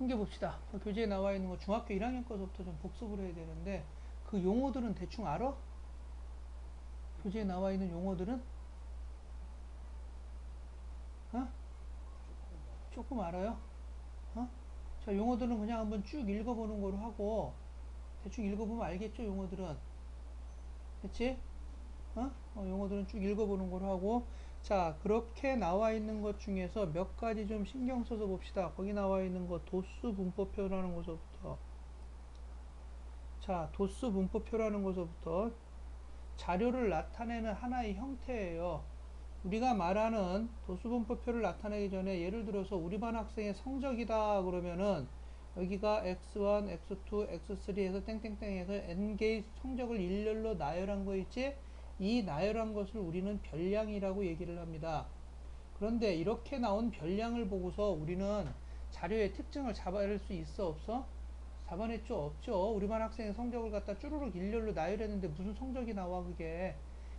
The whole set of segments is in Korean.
숨겨봅시다. 교재에 나와 있는 거 중학교 1학년 거서부터 좀 복습을 해야 되는데 그 용어들은 대충 알아? 교재에 나와 있는 용어들은 어? 조금 알아요? 어? 자, 용어들은 그냥 한번 쭉 읽어보는 거로 하고 대충 읽어보면 알겠죠? 용어들은 그치? 용어들은 쭉 읽어보는 거로 하고 자, 그렇게 나와 있는 것 중에서 몇 가지 좀 신경 써서 봅시다. 거기 나와 있는 거 도수 분포표라는 것부터 자, 도수 분포표라는 것부터 자료를 나타내는 하나의 형태예요. 우리가 말하는 도수분포표를 나타내기 전에 예를 들어서 우리 반 학생의 성적이다 그러면은 여기가 x1, x2, x3 해서 땡땡땡 해서 n개의 성적을 일렬로 나열한 거 있지? 이 나열한 것을 우리는 별량이라고 얘기를 합니다. 그런데 이렇게 나온 별량을 보고서 우리는 자료의 특징을 잡아낼 수 있어 없어? 잡아냈죠? 없죠. 우리 반 학생의 성적을 갖다 쭈루룩 일렬로 나열했는데 무슨 성적이 나와 그게.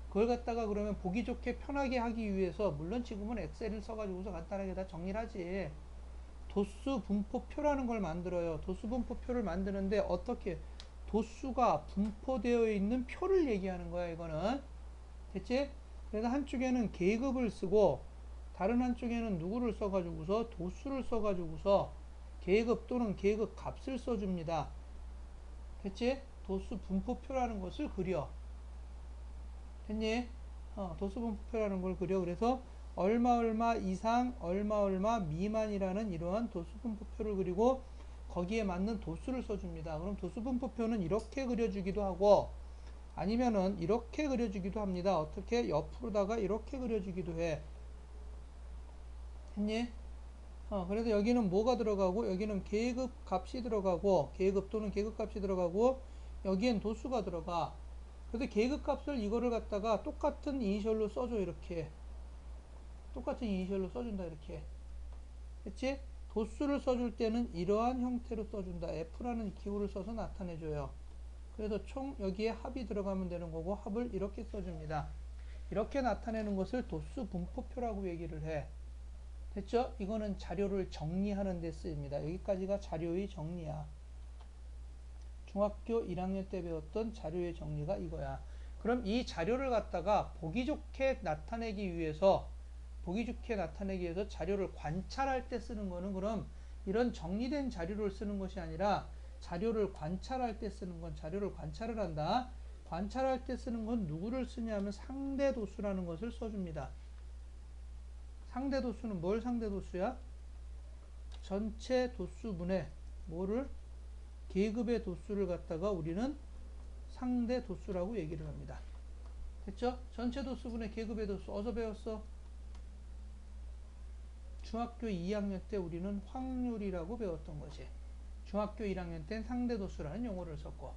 그걸 갖다가 그러면 보기 좋게 편하게 하기 위해서 물론 지금은 엑셀을 써가지고서 간단하게 다 정리를 하지. 도수 분포표라는 걸 만들어요. 도수 분포표를 만드는데 어떻게 도수가 분포되어 있는 표를 얘기하는 거야 이거는. 됐지? 그래서 한쪽에는 계급을 쓰고 다른 한쪽에는 누구를 써가지고서 도수를 써가지고서 계급 또는 계급 값을 써줍니다. 됐지? 도수 분포표라는 것을 그려. 됐니? 도수 분포표라는 걸 그려. 그래서 얼마 얼마 이상 얼마 얼마 미만이라는 이러한 도수 분포표를 그리고 거기에 맞는 도수를 써줍니다. 그럼 도수 분포표는 이렇게 그려주기도 하고 아니면은 이렇게 그려주기도 합니다. 어떻게? 옆으로다가 이렇게 그려주기도 해. 했니? 그래서 여기는 뭐가 들어가고 여기는 계급 값이 들어가고 계급 또는 계급 값이 들어가고 여기엔 도수가 들어가. 그래서 계급 값을 이거를 갖다가 똑같은 이니셜로 써줘 이렇게. 똑같은 이니셜로 써준다 이렇게. 그치? 도수를 써줄 때는 이러한 형태로 써준다. F라는 기호를 써서 나타내줘요. 그래서 총 여기에 합이 들어가면 되는 거고 합을 이렇게 써줍니다. 이렇게 나타내는 것을 도수 분포표라고 얘기를 해. 됐죠? 이거는 자료를 정리하는 데 쓰입니다. 여기까지가 자료의 정리야. 중학교 1학년 때 배웠던 자료의 정리가 이거야. 그럼 이 자료를 갖다가 보기 좋게 나타내기 위해서 자료를 관찰할 때 쓰는 거는 그럼 이런 정리된 자료를 쓰는 것이 아니라 자료를 관찰할 때 쓰는 건 자료를 관찰을 한다. 관찰할 때 쓰는 건 누구를 쓰냐면 상대도수라는 것을 써줍니다. 상대도수는 뭘 상대도수야? 전체 도수분의 뭐를? 계급의 도수를 갖다가 우리는 상대도수라고 얘기를 합니다. 됐죠? 전체 도수분의 계급의 도수 어디서 배웠어? 중학교 2학년 때 우리는 확률이라고 배웠던 거지. 중학교 1학년 땐 상대도수라는 용어를 썼고.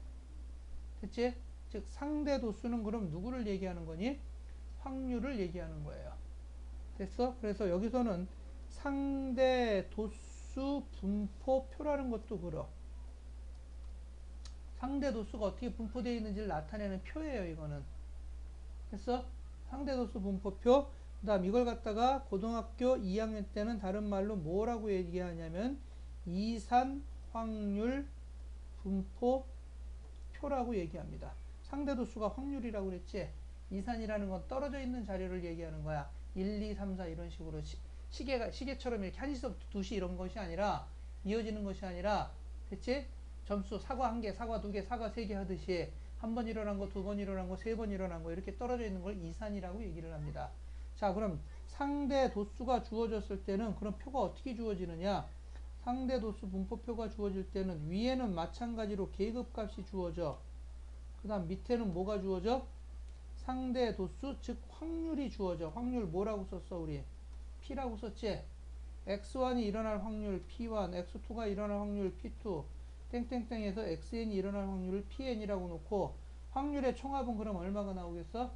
됐지? 즉 상대도수는 그럼 누구를 얘기하는 거니? 확률을 얘기하는 거예요. 됐어? 그래서 여기서는 상대도수 분포표라는 것도 그려. 상대도수가 어떻게 분포되어 있는지를 나타내는 표예요, 이거는. 됐어? 상대도수 분포표. 그 다음 이걸 갖다가 고등학교 2학년 때는 다른 말로 뭐라고 얘기하냐면 이산 확률 분포표라고 얘기합니다. 상대도수가 확률이라고 그랬지? 이산이라는 건 떨어져 있는 자료를 얘기하는 거야. 1, 2, 3, 4 이런 식으로 시계처럼 이렇게 1시부터 2시 이런 것이 아니라 이어지는 것이 아니라 됐지? 점수 사과 1개, 사과 2개, 사과 3개 하듯이 한 번 일어난 거, 2번 일어난 거, 3번 일어난 거 이렇게 떨어져 있는 걸 이산이라고 얘기를 합니다. 자, 그럼 상대 도수가 주어졌을 때는 그럼 표가 어떻게 주어지느냐? 상대 도수 분포표가 주어질 때는 위에는 마찬가지로 계급값이 주어져. 그 다음 밑에는 뭐가 주어져? 상대 도수, 즉 확률이 주어져. 확률 뭐라고 썼어 우리? P라고 썼지? X1이 일어날 확률 P1, X2가 일어날 확률 P2, 땡땡땡에서 XN이 일어날 확률을 PN이라고 놓고 확률의 총합은 그럼 얼마가 나오겠어?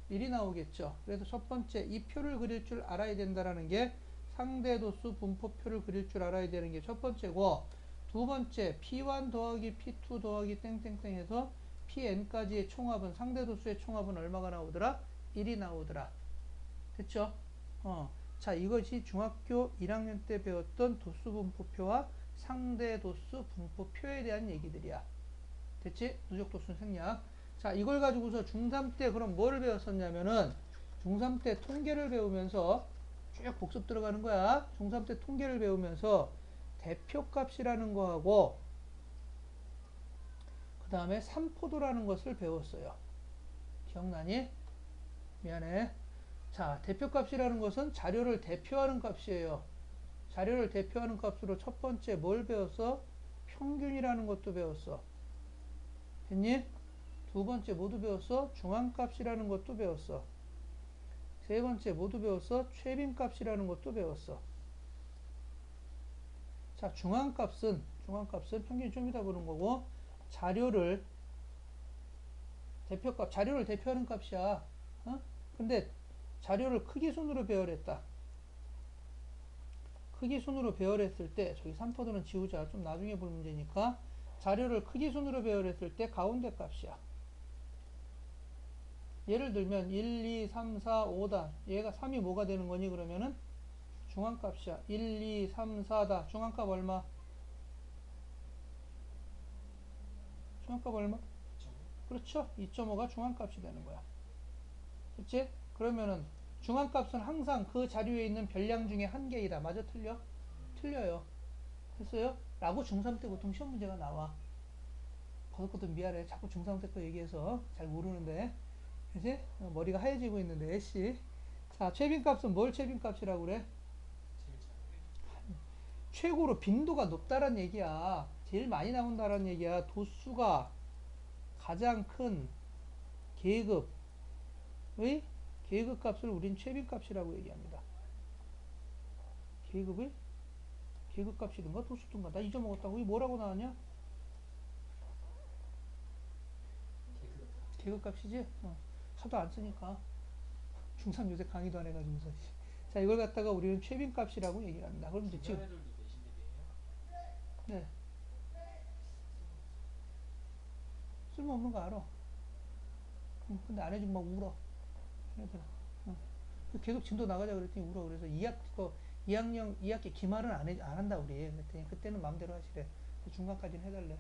1이 나오겠죠. 그래서 첫 번째 이 표를 그릴 줄 알아야 된다라는 게 상대도수 분포표를 그릴 줄 알아야 되는 게 첫 번째고 두 번째 P1 더하기 P2 더하기 땡땡땡 해서 PN까지의 총합은 상대도수의 총합은 얼마가 나오더라? 1이 나오더라. 됐죠? 자, 이것이 중학교 1학년 때 배웠던 도수분포표와 상대 도수 분포표에 대한 얘기들이야. 됐지? 누적 도수 생략. 자, 이걸 가지고서 중3 때 그럼 뭐를 배웠었냐면은 중3 때 통계를 배우면서 쭉 복습 들어가는 거야. 중3 때 통계를 배우면서 대표값이라는 거하고 그 다음에 삼포도라는 것을 배웠어요. 기억나니? 미안해. 자, 대표값이라는 것은 자료를 대표하는 값이에요. 자료를 대표하는 값으로 첫 번째 뭘 배웠어? 평균이라는 것도 배웠어. 됐니? 두 번째 모두 배웠어? 중앙값이라는 것도 배웠어. 세 번째 모두 배웠어? 최빈값이라는 것도 배웠어. 자, 중앙값은 평균이 좀 이따 보는 거고, 자료를 대표값, 자료를 대표하는 값이야. 어? 근데 자료를 크기 순으로 배열했다. 크기 순으로 배열했을 때, 저기 3포도는 지우자. 좀 나중에 볼 문제니까. 자료를 크기 순으로 배열했을 때 가운데 값이야. 예를 들면 1, 2, 3, 4, 5다. 얘가 3이 뭐가 되는 거니? 그러면은 중앙값이야. 1, 2, 3, 4다. 중앙값 얼마? 중앙값 얼마? 그렇죠. 2.5가 중앙값이 되는 거야. 그치? 그러면은 중앙값은 항상 그 자료에 있는 별량 중에 한 개이다. 맞아? 틀려? 틀려요. 됐어요? 라고 중3 때 보통 시험 문제가 나와. 거듭거듭 미안해. 자꾸 중3 때 거 얘기해서 잘 모르는데. 그치? 머리가 하얘지고 있는데, 씨. 자, 최빈값은 뭘 최빈값이라고 그래? 최고로 빈도가 높다란 얘기야. 제일 많이 나온다란 얘기야. 도수가 가장 큰 계급의 계급값을 우린 최빈값이라고 얘기합니다. 계급의 계급값이든가 도수든가. 나 잊어먹었다고. 이게 뭐라고 나왔냐? 계급값이지? 하도 안 쓰니까. 중3 요새 강의도 안 해가지고서. 자, 이걸 갖다가 우리는 최빈값이라고 얘기를 합니다. 그럼 이제 지금 네, 쓸모없는 거 알아. 근데 안 해주면 막 울어. 얘들아. 계속 진도 나가자 그랬더니 울어. 그래서 2학기 기말은 안 한다 우리. 그랬더니 그때는 마음대로 하시래. 중간까지는 해달래.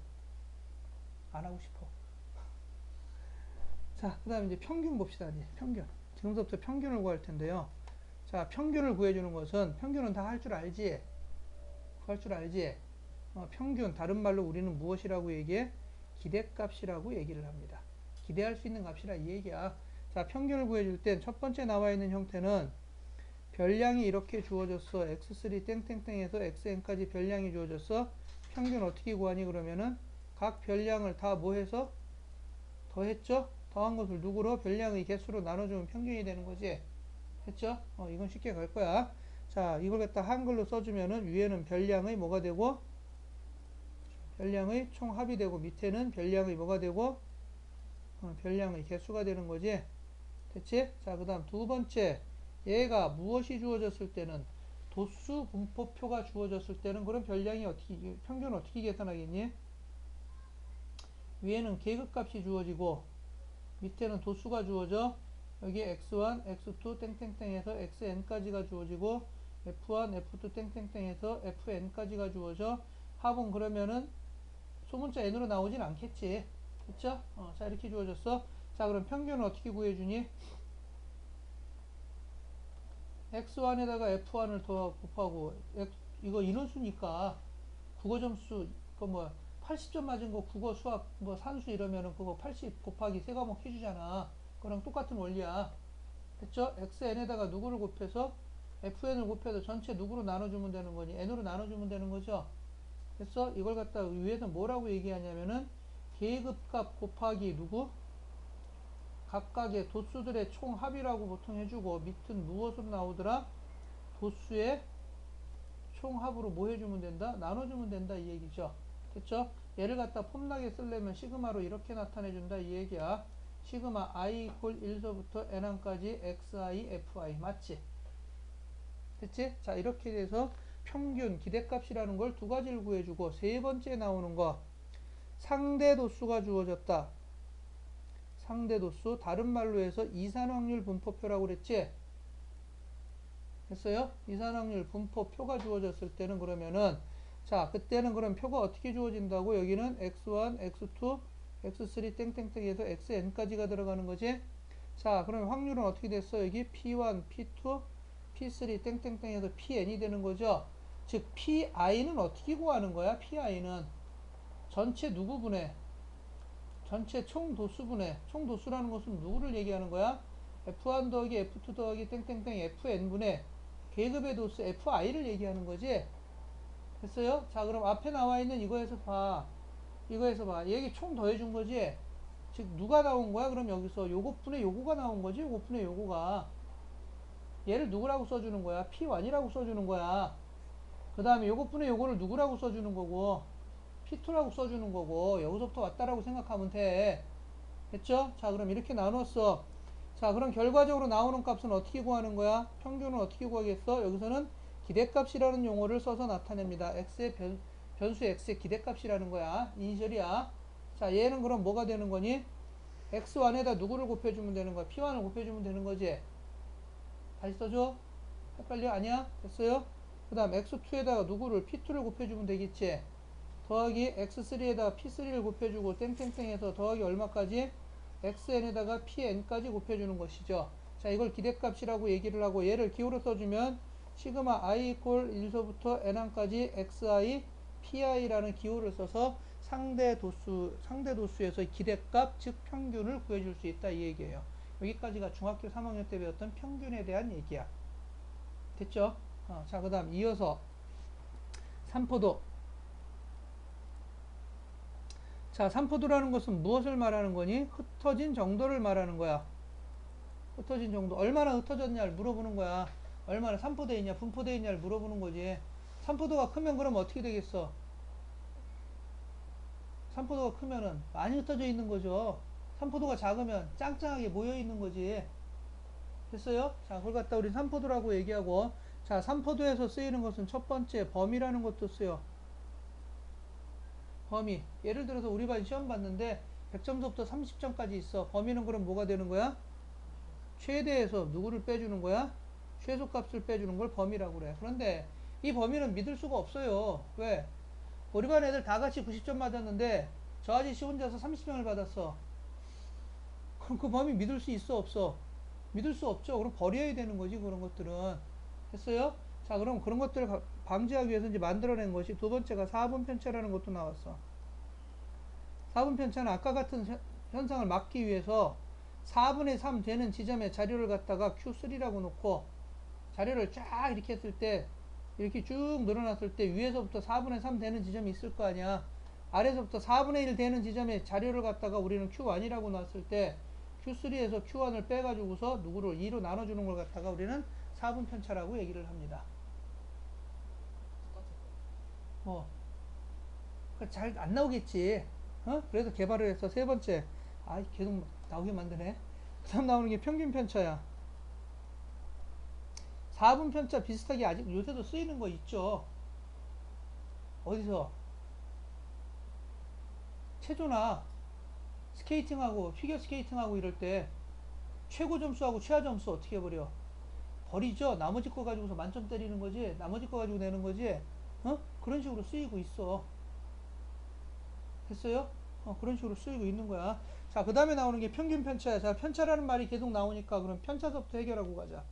안 하고 싶어. 자, 그 다음에 이제 평균 봅시다. 이제 평균. 지금부터 평균을 구할 텐데요. 자, 평균을 구해주는 것은 평균은 다 할 줄 알지? 구할 줄 알지? 평균, 다른 말로 우리는 무엇이라고 얘기해? 기대값이라고 얘기를 합니다. 기대할 수 있는 값이라 이 얘기야. 자, 평균을 구해줄 땐 첫 번째 나와 있는 형태는 별량이 이렇게 주어졌어. x3 땡땡땡에서 xn까지 별량이 주어졌어. 평균 어떻게 구하니? 그러면은 각 별량을 다 뭐 해서 더했죠? 더한 것을 누구로? 별량의 개수로 나눠주면 평균이 되는 거지. 했죠? 이건 쉽게 갈 거야. 자, 이걸 갖다 한글로 써주면은 위에는 별량의 뭐가 되고 별량의 총합이 되고 밑에는 별량의 뭐가 되고 별량의 개수가 되는 거지. 됐지? 자, 그 다음 두 번째 얘가 무엇이 주어졌을 때는 도수 분포표가 주어졌을 때는 그럼 별량이 어떻게 평균은 어떻게 계산하겠니? 위에는 계급값이 주어지고 밑에는 도수가 주어져. 여기 x1, x2 땡땡땡에서 xn까지가 주어지고 f1, f2 땡땡땡에서 fn까지가 주어져. 합은 그러면은 소문자 n으로 나오진 않겠지. 됐죠? 자, 이렇게 주어졌어. 자, 그럼 평균은 어떻게 구해주니? x1에다가 f1을 더 곱하고 이거 인원수니까 국어점수 그 뭐 80점 맞은 거 국어 수학 뭐 산수 이러면은 그거 80 곱하기 세 과목 해주잖아. 그랑 똑같은 원리야. 됐죠? xn에다가 누구를 곱해서 fn을 곱해서 전체 누구로 나눠주면 되는 거니? n으로 나눠주면 되는 거죠. 됐어? 이걸 갖다 위에서 뭐라고 얘기하냐면은 계급값 곱하기 누구? 각각의 도수들의 총합이라고 보통 해주고 밑은 무엇으로 나오더라? 도수의 총합으로 뭐 해주면 된다? 나눠주면 된다 이 얘기죠. 됐죠? 얘를 갖다 폼나게 쓰려면 시그마로 이렇게 나타내준다 이 얘기야. 시그마 i 이퀄 1서부터 n1까지 xi fi 맞지? 됐지? 자, 이렇게 돼서 평균 기대값이라는 걸 두 가지를 구해주고 세 번째 나오는 거 상대 도수가 주어졌다. 상대 도수 다른 말로 해서 이산확률 분포표라고 그랬지? 됐어요? 이산확률 분포표가 주어졌을 때는 그러면은 자, 그때는 그럼 표가 어떻게 주어진다고? 여기는 x1, x2, x3 땡땡땡 해서 xn까지가 들어가는 거지. 자, 그럼 확률은 어떻게 됐어? 여기 p1, p2, p3 땡땡땡 해서 pn이 되는 거죠. 즉 pi는 어떻게 구하는 거야? pi는 전체 누구분의 전체 총 도수분의 총 도수라는 것은 누구를 얘기하는 거야? f1 더하기 f2 더하기 땡땡땡 fn분의 계급의 도수 fi를 얘기하는 거지. 됐어요? 자, 그럼 앞에 나와 있는 이거에서 봐. 이거에서 봐. 얘기 총 더해준 거지. 즉 누가 나온 거야? 그럼 여기서 요거분의 요거가 나온 거지. 요거분의 요거가 얘를 누구라고 써주는 거야? P1이라고 써주는 거야. 그 다음에 요거분의 요거를 누구라고 써주는 거고 P2라고 써주는 거고 여기서부터 왔다라고 생각하면 돼. 됐죠? 자, 그럼 이렇게 나눴어. 자, 그럼 결과적으로 나오는 값은 어떻게 구하는 거야? 평균은 어떻게 구하겠어? 여기서는 기대값이라는 용어를 써서 나타냅니다. x의 변수 x의 기대값이라는 거야. 이니셜이야. 자, 얘는 그럼 뭐가 되는 거니? x1에다 누구를 곱해주면 되는 거야? p1을 곱해주면 되는 거지. 다시 써줘. 헷갈려? 아니야? 됐어요? 그 다음 x2에다가 누구를 p2를 곱해주면 되겠지. 더하기 x3에다가 p3를 곱해주고 땡땡땡 해서 더하기 얼마까지? xn에다가 pn까지 곱해주는 것이죠. 자, 이걸 기대값이라고 얘기를 하고 얘를 기호로 써주면 시그마 i 이퀄 1서부터 n항까지 xi pi라는 기호를 써서 상대 도수에서 기대값 즉 평균을 구해줄 수 있다 이 얘기예요. 여기까지가 중학교 3학년 때 배웠던 평균에 대한 얘기야. 됐죠? 자, 그 다음 이어서 산포도. 자, 산포도라는 것은 무엇을 말하는 거니? 흩어진 정도를 말하는 거야. 흩어진 정도. 얼마나 흩어졌냐를 물어보는 거야. 얼마나 산포되어 있냐, 분포되어 있냐를 물어보는 거지. 산포도가 크면 그럼 어떻게 되겠어? 산포도가 크면은 많이 흩어져 있는 거죠. 산포도가 작으면 짱짱하게 모여 있는 거지. 됐어요? 자, 그걸 갖다 우리 산포도라고 얘기하고, 자, 산포도에서 쓰이는 것은 첫 번째 범위라는 것도 쓰여. 범위. 예를 들어서 우리 반 시험 봤는데 100점부터 30점까지 있어. 범위는 그럼 뭐가 되는 거야? 최대에서 누구를 빼주는 거야? 최소값을 빼주는 걸 범위라고 그래. 그런데 이 범위는 믿을 수가 없어요. 왜? 우리 반 애들 다 같이 90점 맞았는데 저 아저씨 혼자서 30점을 받았어. 그럼 그 범위 믿을 수 있어 없어? 믿을 수 없죠. 그럼 버려야 되는 거지 그런 것들은. 됐어요? 자, 그럼 그런 것들을 방지하기 위해서 이제 만들어낸 것이 두 번째가 4분 편차라는 것도 나왔어. 4분 편차는 아까 같은 현상을 막기 위해서 4분의 3 되는 지점에 자료를 갖다가 Q3라고 놓고 자료를 쫙 이렇게 했을 때 이렇게 쭉 늘어났을 때 위에서부터 4분의 3 되는 지점이 있을 거 아니야. 아래서부터 4분의 1 되는 지점에 자료를 갖다가 우리는 Q1이라고 놨을 때 Q3에서 Q1을 빼가지고서 누구를 2로 나눠주는 걸 갖다가 우리는 4분 편차라고 얘기를 합니다. 뭐, 잘 안 나오겠지. 그래서 개발을 해서 세 번째. 계속 나오게 만드네. 그 다음 나오는 게 평균 편차야. 4분 편차 비슷하게 아직 요새도 쓰이는 거 있죠. 어디서? 체조나 스케이팅하고 피겨 스케이팅하고 이럴 때 최고 점수하고 최하 점수 어떻게 해버려? 버리죠. 나머지 거 가지고서 만점 때리는 거지. 나머지 거 가지고 내는 거지. 그런 식으로 쓰이고 있어. 됐어요? 그런 식으로 쓰이고 있는 거야. 자, 그 다음에 나오는 게 평균 편차야. 자, 편차라는 말이 계속 나오니까 그럼 편차서부터 해결하고 가자.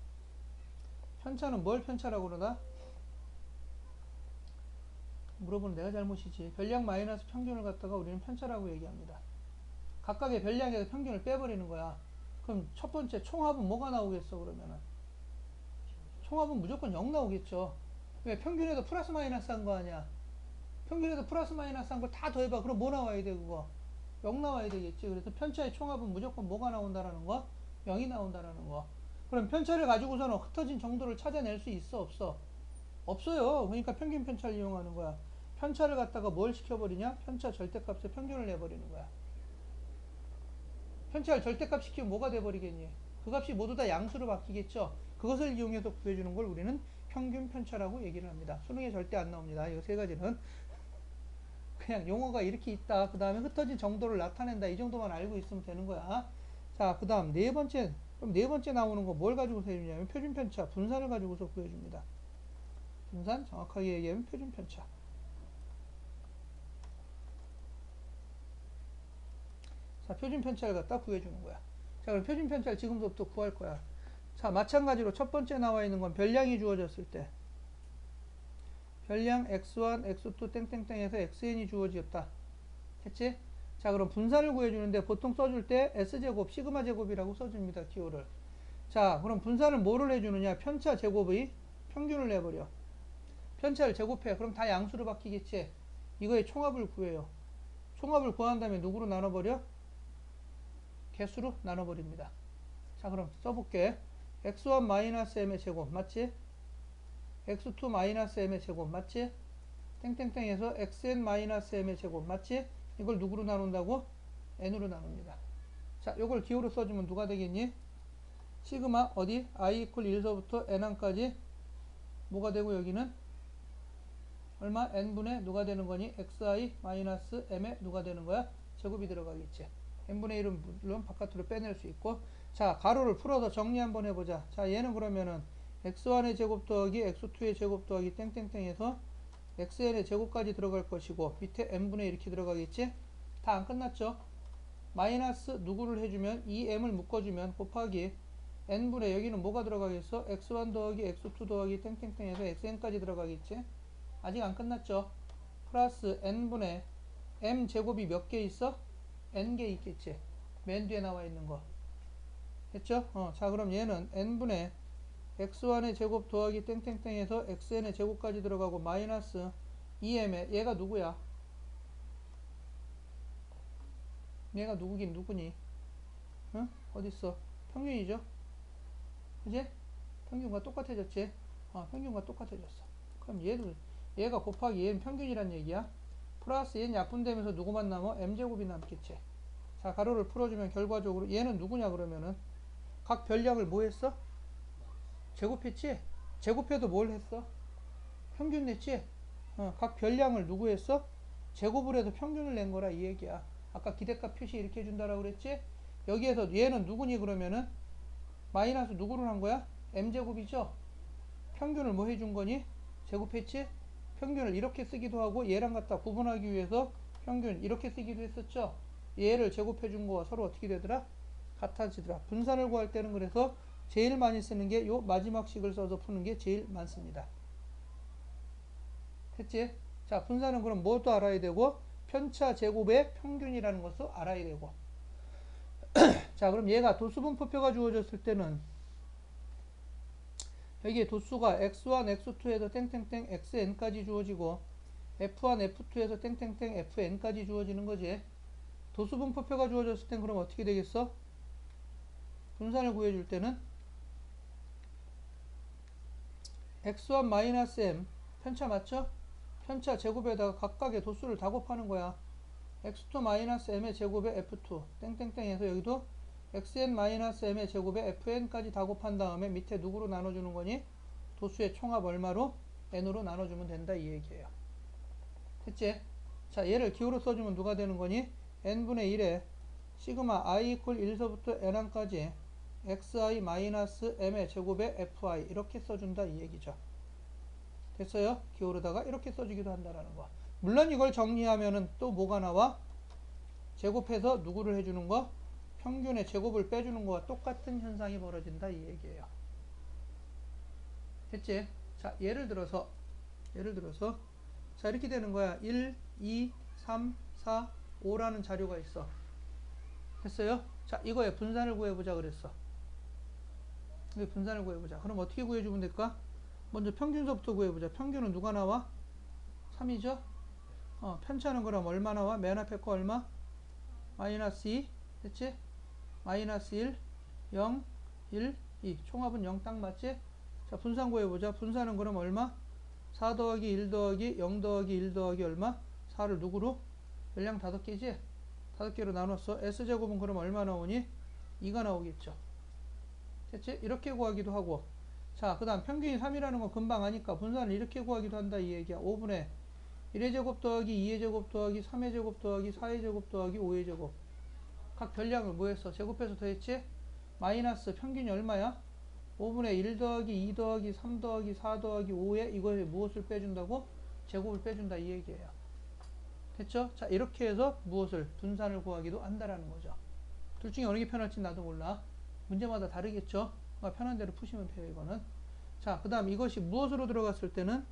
편차는 뭘 편차라고 그러나? 물어보는 내가 잘못이지. 별량 마이너스 평균을 갖다가 우리는 편차라고 얘기합니다. 각각의 별량에서 평균을 빼버리는 거야. 그럼 첫 번째 총합은 뭐가 나오겠어 그러면은? 총합은 무조건 0 나오겠죠. 왜? 평균에도 플러스 마이너스 한 거 아니야. 평균에도 플러스 마이너스 한 걸 다 더해봐. 그럼 뭐 나와야 돼 그거? 0 나와야 되겠지. 그래서 편차의 총합은 무조건 뭐가 나온다라는 거? 0이 나온다라는 거. 그럼 편차를 가지고서는 흩어진 정도를 찾아낼 수 있어 없어? 없어요. 그러니까 평균 편차를 이용하는 거야. 편차를 갖다가 뭘 시켜버리냐? 편차 절대값에 평균을 내버리는 거야. 편차를 절대값 시키면 뭐가 돼버리겠니? 그 값이 모두 다 양수로 바뀌겠죠. 그것을 이용해서 구해주는 걸 우리는 평균 편차라고 얘기를 합니다. 수능에 절대 안 나옵니다. 이 세 가지는 그냥 용어가 이렇게 있다. 그 다음에 흩어진 정도를 나타낸다. 이 정도만 알고 있으면 되는 거야. 자, 그 다음 네 번째. 그럼 네 번째 나오는 거 뭘 가지고서 해주냐면 표준편차, 분산을 가지고서 구해줍니다. 분산, 정확하게 얘기하면 표준편차. 자, 표준 편차를 갖다 구해주는 거야. 자, 그럼 표준 편차를 지금부터 구할 거야. 자, 마찬가지로 첫 번째 나와 있는 건 별량이 주어졌을 때 별량 x1, x2 땡땡땡에서 xn이 주어졌다. 했지? 자, 그럼 분산을 구해주는데 보통 써줄 때 s제곱, 시그마 제곱이라고 써줍니다. 기호를. 자, 그럼 분산을 뭐를 해주느냐? 편차 제곱의 평균을 내버려. 편차를 제곱해. 그럼 다 양수로 바뀌겠지? 이거의 총합을 구해요. 총합을 구한 다음에 누구로 나눠버려? 개수로 나눠버립니다. 자, 그럼 써볼게. x1-m의 제곱 맞지? x2-m의 제곱 맞지? 땡땡땡에서 xn-m의 제곱 맞지? 이걸 누구로 나눈다고? n으로 나눕니다. 자, 요걸 기호로 써주면 누가 되겠니? 시그마 어디? i 이퀄 1서부터 n1까지 뭐가 되고 여기는 얼마? n분의 누가 되는 거니? xi-m에 누가 되는 거야? 제곱이 들어가겠지. n분의 1은 물론 바깥으로 빼낼 수 있고. 자, 가로를 풀어서 정리 한번 해보자. 자, 얘는 그러면은 x1의 제곱 더하기 x2의 제곱 더하기 땡땡땡에서 xn의 제곱까지 들어갈 것이고 밑에 n분의 이렇게 들어가겠지? 다 안 끝났죠? 마이너스 누구를 해주면 2m을 묶어주면 곱하기 n분의 여기는 뭐가 들어가겠어? x1 더하기 x2 더하기 땡땡땡에서 xn까지 들어가겠지? 아직 안 끝났죠? 플러스 n분의 m 제곱이 몇 개 있어? n개 있겠지? 맨 뒤에 나와 있는 거 됐죠? 자, 그럼 얘는 n분의 x1의 제곱 더하기 땡땡땡에서 xn의 제곱까지 들어가고 마이너스 2m에 얘가 누구야? 얘가 누구긴 누구니? 응? 어딨어? 평균이죠? 그지? 평균과 똑같아졌지? 평균과 똑같아졌어. 그럼 얘가 곱하기 얘는 평균이란 얘기야. 플러스 얘는 약분되면서 누구만 남아? m제곱이 남겠지. 자, 가로를 풀어주면 결과적으로 얘는 누구냐 그러면은 각 별량을 뭐 했어? 제곱했지? 제곱해도 뭘 했어? 평균 냈지? 각 별량을 누구 했어? 제곱을 해서 평균을 낸 거라 이 얘기야. 아까 기대값 표시 이렇게 해준다라고 그랬지? 여기에서 얘는 누구니 그러면은 마이너스 누구를 한 거야? m제곱이죠? 평균을 뭐 해준 거니? 제곱했지? 평균을 이렇게 쓰기도 하고 얘랑 갖다 구분하기 위해서 평균 이렇게 쓰기도 했었죠? 얘를 제곱해 준 거와 서로 어떻게 되더라? 같아지더라. 분산을 구할 때는 그래서 제일 많이 쓰는 게 요 마지막 식을 써서 푸는 게 제일 많습니다. 됐지? 자, 분산은 그럼 뭐도 알아야 되고 편차 제곱의 평균이라는 것도 알아야 되고. 자, 그럼 얘가 도수분포표가 주어졌을 때는 여기에 도수가 x1, x2에서 땡땡땡 xn까지 주어지고 f1, f2에서 땡땡땡 fn까지 주어지는 거지. 도수분포표가 주어졌을 땐 그럼 어떻게 되겠어? 분산을 구해줄 때는 x1-m 편차 맞죠? 편차 제곱에다가 각각의 도수를 다 곱하는 거야. x2-m의 제곱에 f2 땡땡땡에서 여기도 xn-m의 제곱에 fn까지 다 곱한 다음에 밑에 누구로 나눠주는 거니? 도수의 총합 얼마로? n으로 나눠주면 된다 이 얘기예요. 됐지? 자, 얘를 기호로 써주면 누가 되는 거니? n분의 1에 시그마 i 이퀄 1서부터 n1까지 xi-m의 제곱에 fi 이렇게 써준다 이 얘기죠. 됐어요? 기호로다가 이렇게 써주기도 한다라는 거. 물론 이걸 정리하면은 또 뭐가 나와? 제곱해서 누구를 해주는 거? 평균의 제곱을 빼주는 거와 똑같은 현상이 벌어진다 이 얘기예요. 됐지? 자, 예를 들어서 자, 이렇게 되는 거야. 1, 2, 3, 4, 5라는 자료가 있어. 됐어요? 자, 이거에 분산을 구해보자 그랬어. 이거 분산을 구해보자. 그럼 어떻게 구해주면 될까? 먼저 평균서부터 구해보자. 평균은 누가 나와? 3이죠? 편차는 그럼 얼마 나와? 맨 앞에 거 얼마? 마이너스 2. 됐지? 마이너스 1, 0, 1, 2. 총합은 0 딱 맞지? 자, 분산 구해보자. 분산은 그럼 얼마? 4 더하기 1 더하기 0 더하기 1 더하기 얼마? 4를 누구로? 열량 5개지? 5개로 나눴어. S제곱은 그럼 얼마 나오니? 2가 나오겠죠. 됐지? 이렇게 구하기도 하고. 자, 그 다음 평균이 3이라는 건 금방 아니까 분산을 이렇게 구하기도 한다 이 얘기야. 5분의 1의 제곱 더하기 2의 제곱 더하기 3의 제곱 더하기 4의 제곱 더하기 5의 제곱. 각 별량을 뭐 했어? 제곱해서 더했지? 마이너스 평균이 얼마야? 5분의 1 더하기 2 더하기 3 더하기 4 더하기 5에 이거에 무엇을 빼준다고? 제곱을 빼준다 이 얘기예요. 됐죠? 자, 이렇게 해서 무엇을? 분산을 구하기도 한다라는 거죠. 둘 중에 어느 게 편할지 나도 몰라. 문제마다 다르겠죠? 그러니까 편한 대로 푸시면 돼요, 이거는. 자, 그 다음 이것이 무엇으로 들어갔을 때는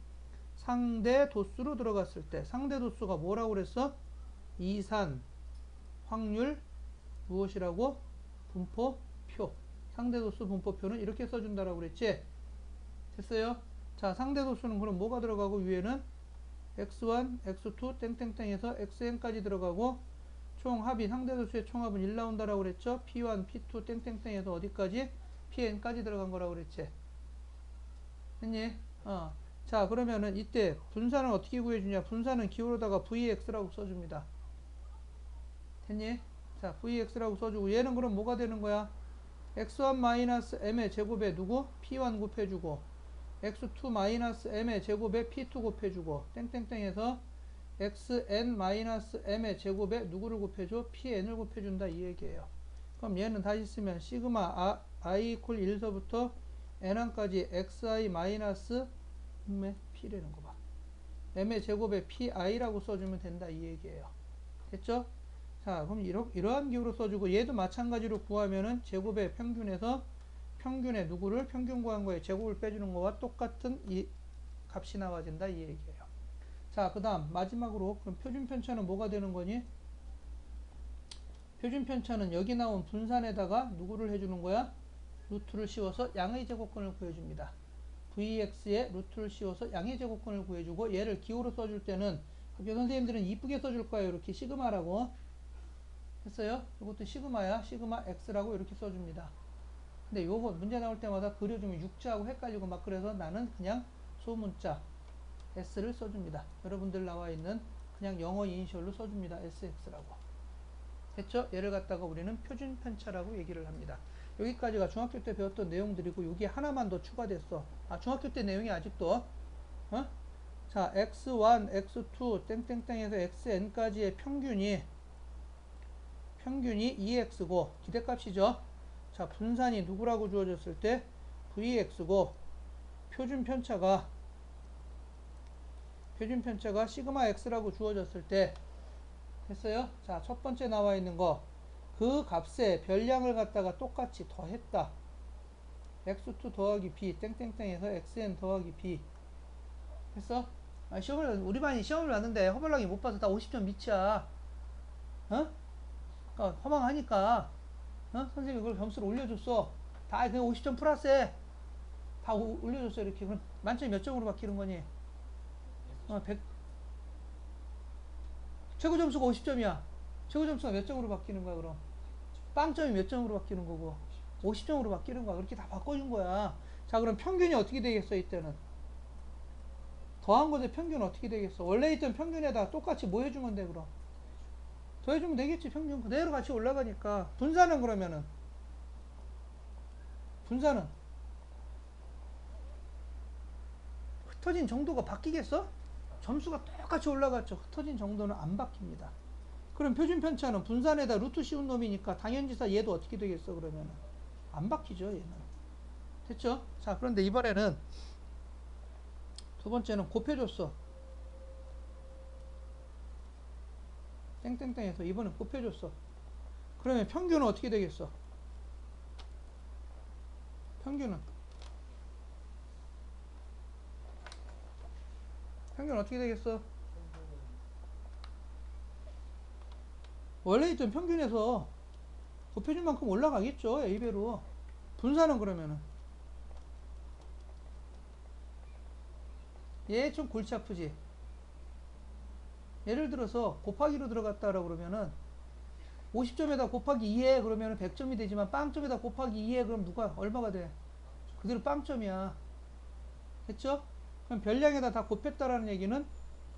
상대 도수로 들어갔을 때 상대 도수가 뭐라고 그랬어? 이산, 확률, 무엇이라고? 분포표. 상대 도수 분포표는 이렇게 써준다라고 그랬지? 됐어요? 자, 상대 도수는 그럼 뭐가 들어가고 위에는 x1, x2 땡땡땡에서 xn까지 들어가고 총 합이 상대 도수의 총합은 1 나온다라고 그랬죠? p1, p2 땡땡땡에서 어디까지? pn까지 들어간 거라고 그랬지? 됐니? 자, 그러면은 이때 분산을 어떻게 구해주냐? 분산은 기호로다가 vx라고 써줍니다. 됐니? 자, vx라고 써주고 얘는 그럼 뭐가 되는 거야? x1-m의 제곱에 누구? p1 곱해주고 x2-m의 제곱에 p2 곱해주고 땡땡땡에서 xn-m의 제곱에 누구를 곱해줘? pn을 곱해준다 이 얘기예요. 그럼 얘는 다시 쓰면 시그마 i 이퀄 1서부터 n1까지 xi 마이너스 p라는 거 봐. m의 제곱에 pi라고 써주면 된다 이 얘기예요. 됐죠? 자, 그럼 이러한 기호로 써주고 얘도 마찬가지로 구하면은 제곱의 평균에서 평균의 누구를 평균 구한 거에 제곱을 빼주는 거와 똑같은 이 값이 나와진다 이 얘기예요. 자, 그 다음 마지막으로 그럼 표준 편차는 뭐가 되는 거니? 표준 편차는 여기 나온 분산에다가 누구를 해주는 거야? 루트를 씌워서 양의 제곱근을 구해줍니다. vx에 루트를 씌워서 양의 제곱근을 구해주고 얘를 기호로 써줄 때는 학교 선생님들은 이쁘게 써줄 거예요. 이렇게 시그마라고 했어요. 이것도 시그마야. 시그마 x라고 이렇게 써줍니다. 근데 요거 문제 나올 때마다 그려주면 육자하고 헷갈리고 막 그래서 나는 그냥 소문자 s를 써줍니다. 여러분들 나와 있는 그냥 영어 이니셜로 써줍니다. sx라고. 됐죠? 얘를 갖다가 우리는 표준 편차라고 얘기를 합니다. 여기까지가 중학교 때 배웠던 내용들이고 여기 하나만 더 추가됐어. 중학교 때 내용이 아직도 자, x1, x2 땡땡땡에서 xn까지의 평균이 2x고 기대값이죠. 자, 분산이 누구라고 주어졌을 때 vx고 표준 편차가 시그마 x라고 주어졌을 때 됐어요? 자, 첫 번째 나와 있는 거 그 값에 별량을 갖다가 똑같이 더했다. x2 더하기 b 땡땡땡에서 xn 더하기 b 됐어? 우리 반이 시험을 봤는데 허벌나게 못 봐서 다 50점 밑이야. 그러니까 허망하니까 선생님이 그걸 점수를 올려줬어. 다 그냥 50점 플러스에 다 올려줬어. 이렇게. 그럼 만점이 몇 점으로 바뀌는 거니? 100. 최고 점수가 50점이야. 최고 점수가 몇 점으로 바뀌는 거야, 그럼? 빵점이 몇 점으로 바뀌는 거고? 50점으로 바뀌는 거야. 그렇게 다 바꿔준 거야. 자, 그럼 평균이 어떻게 되겠어, 이때는? 더한 것의 평균은 어떻게 되겠어? 원래 있던 평균에다 똑같이 뭐 해주면 돼, 그럼? 더해주면 되겠지, 평균. 그대로 같이 올라가니까. 분산은 그러면은? 분산은? 흩어진 정도가 바뀌겠어? 점수가 똑같이 올라갔죠. 흩어진 정도는 안 바뀝니다. 그럼 표준 편차는 분산에다 루트 씌운 놈이니까 당연지사 얘도 어떻게 되겠어, 그러면은? 안 바뀌죠, 얘는. 됐죠? 자, 그런데 이번에는 두 번째는 곱해줬어. 땡땡땡해서 이번엔 곱해줬어. 그러면 평균은 어떻게 되겠어? 평균은 어떻게 되겠어? 원래 있던 평균에서 곱해준 만큼 올라가겠죠, A배로. 분산은 그러면은 얘 좀 골치 아프지. 예를 들어서 곱하기로 들어갔다라고 그러면은 50점에다 곱하기 2에 그러면은 100점이 되지만 빵점에다 곱하기 2에 그럼 누가 얼마가 돼? 그대로 빵점이야. 됐죠? 그럼 별량에다 다 곱했다라는 얘기는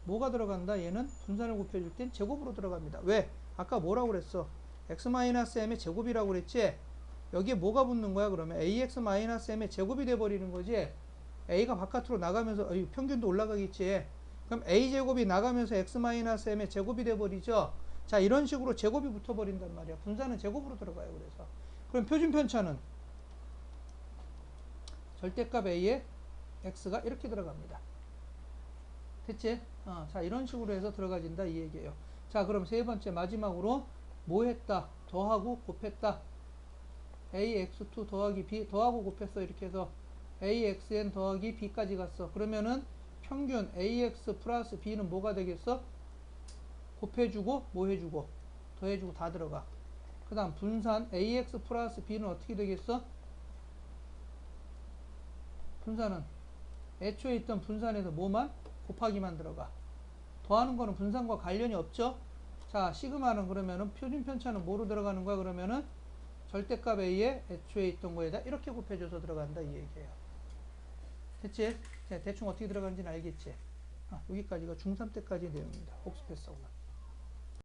뭐가 들어간다? 얘는 분산을 곱해줄 땐 제곱으로 들어갑니다. 왜? 아까 뭐라고 그랬어? x-m의 제곱이라고 그랬지? 여기에 뭐가 붙는 거야? 그러면 ax-m의 제곱이 돼버리는 거지? a가 바깥으로 나가면서 평균도 올라가겠지? 그럼 a제곱이 나가면서 x-m의 제곱이 돼버리죠? 자, 이런 식으로 제곱이 붙어버린단 말이야. 분산은 제곱으로 들어가요. 그래서 그럼 표준 편차는 절대값 a에 x가 이렇게 들어갑니다. 됐지? 자, 이런 식으로 해서 들어가진다 이 얘기예요. 자, 그럼 세 번째 마지막으로 뭐 했다? 더하고 곱했다. ax2 더하기 b 더하고 곱했어. 이렇게 해서 axn 더하기 b까지 갔어. 그러면은 평균 ax 플러스 b는 뭐가 되겠어? 곱해주고 뭐 해주고 더해주고 다 들어가. 그 다음 분산 ax 플러스 b는 어떻게 되겠어? 분산은 애초에 있던 분산에서 뭐만? 곱하기만 들어가. 더하는 거는 분산과 관련이 없죠? 자, 시그마는 그러면은 표준 편차는 뭐로 들어가는 거야? 그러면은 절대값 a에 애초에 있던 거에다 이렇게 곱해줘서 들어간다 이 얘기예요. 됐지? 대충 어떻게 들어가는지는 알겠지? 여기까지가 중3 때까지 내용입니다. 복습했어.